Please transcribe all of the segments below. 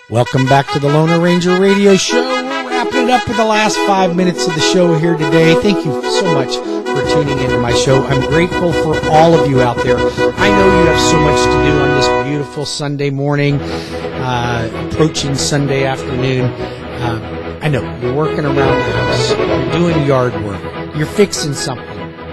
Welcome back to the Lone Ranger Radio Show. We're wrapping it up with the last 5 minutes of the show here today. Thank you so much for tuning into my show. I'm grateful for all of you out there. I know you have so much to do on this beautiful Sunday morning, approaching Sunday afternoon. I know you're working around the house. You're doing yard work. You're fixing something.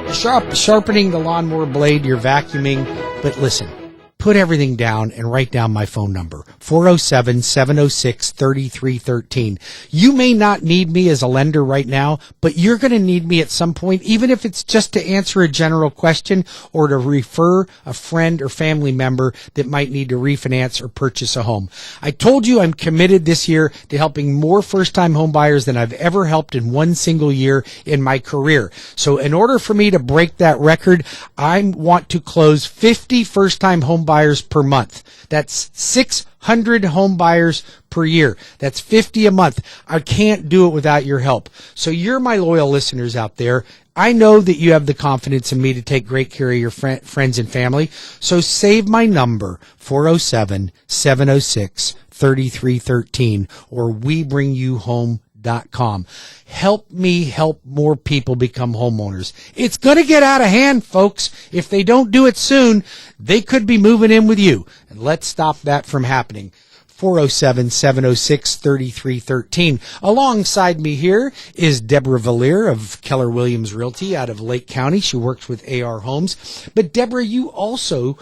You're sharpening the lawnmower blade. You're vacuuming. But listen. Put everything down and write down my phone number, 407-706-3313. You may not need me as a lender right now, but you're going to need me at some point, even if it's just to answer a general question or to refer a friend or family member that might need to refinance or purchase a home. I told you I'm committed this year to helping more first-time home buyers than I've ever helped in one single year in my career. So in order for me to break that record, I want to close 50 first-time home buyers per month. That's 600 home buyers per year. That's 50 a month. I can't do it without your help. So you're my loyal listeners out there. I know that you have the confidence in me to take great care of your friends and family. So save my number, 407-706-3313, or WeBringYouHome.com. Help me help more people become homeowners. It's going to get out of hand, folks. If they don't do it soon, they could be moving in with you. And let's stop that from happening. 407-706-3313. Alongside me here is Debra Vallier of Keller Williams Realty out of Lake County. She works with AR Homes. But Debra, you also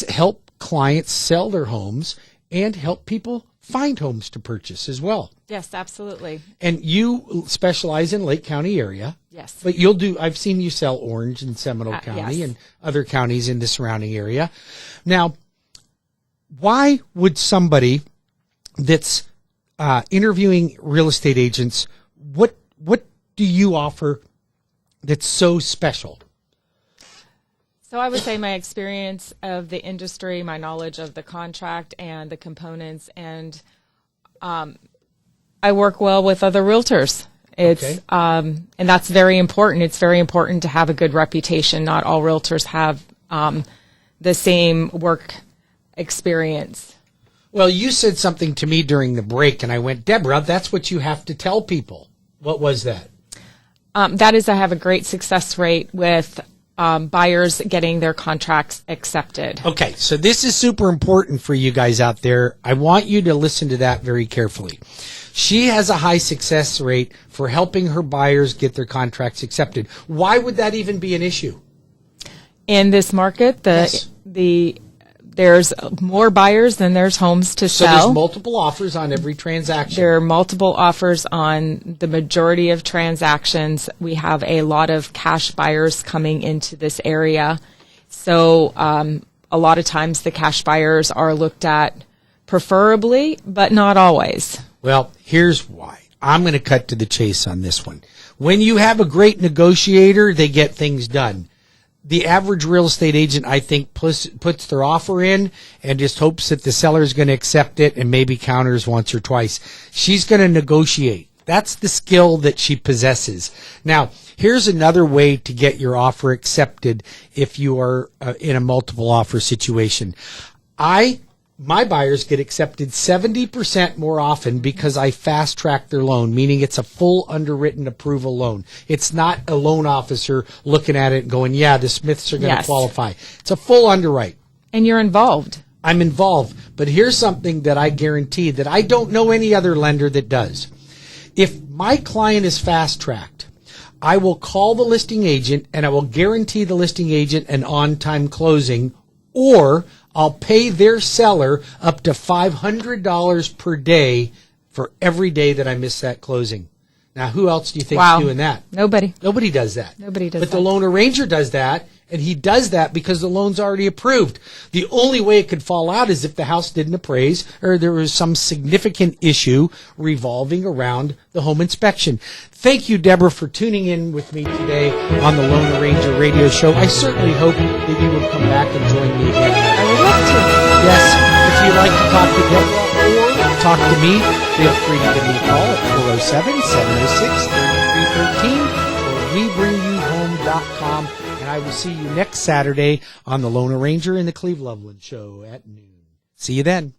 help clients sell their homes and help people find homes to purchase as well. Yes, absolutely. And you specialize in Lake County area. Yes. But I've seen you sell Orange and Seminole County yes. and other counties in the surrounding area. Now, why would somebody that's interviewing real estate agents, what do you offer that's so special? So I would say my experience of the industry, my knowledge of the contract and the components, and I work well with other realtors. It's okay. And that's very important. It's very important to have a good reputation. Not all realtors have the same work experience. Well, you said something to me during the break, and I went, Debra, that's what you have to tell people. What was that? That is, I have a great success rate with buyers getting their contracts accepted. Okay, so this is super important for you guys out there. I want you to listen to that very carefully. She has a high success rate for helping her buyers get their contracts accepted. Why would that even be an issue? In this market, there's more buyers than there's homes to sell. So there's multiple offers on every transaction. There are multiple offers on the majority of transactions. We have a lot of cash buyers coming into this area. So a lot of times the cash buyers are looked at preferably, but not always. Well, here's why. I'm going to cut to the chase on this one. When you have a great negotiator, they get things done. The average real estate agent, I think, puts their offer in and just hopes that the seller is going to accept it and maybe counters once or twice. She's going to negotiate. That's the skill that she possesses. Now, here's another way to get your offer accepted if you are in a multiple offer situation. My buyers get accepted 70% more often because I fast track their loan, meaning it's a full underwritten approval loan. It's not a loan officer looking at it and going, yeah, the Smiths are going to qualify. It's a full underwrite. And you're involved. I'm involved. But here's something that I guarantee that I don't know any other lender that does. If my client is fast tracked, I will call the listing agent and I will guarantee the listing agent an on-time closing, or I'll pay their seller up to $500 per day for every day that I miss that closing. Now, who else do you think is doing that? Nobody. Nobody does that. Nobody does that. But the Lone Ranger does that, and he does that because the loan's already approved. The only way it could fall out is if the house didn't appraise or there was some significant issue revolving around the home inspection. Thank you, Debra, for tuning in with me today on the Lone Ranger Radio Show. I certainly hope that you will come back and join me again. I would love to. Yes, if you'd like to talk to Debra or talk to me, feel free to give me a call at 407-706-3313 or WeBringYouHome.com. And I will see you next Saturday on the Lone Ranger and the Cleve Loveland Show at noon. See you then.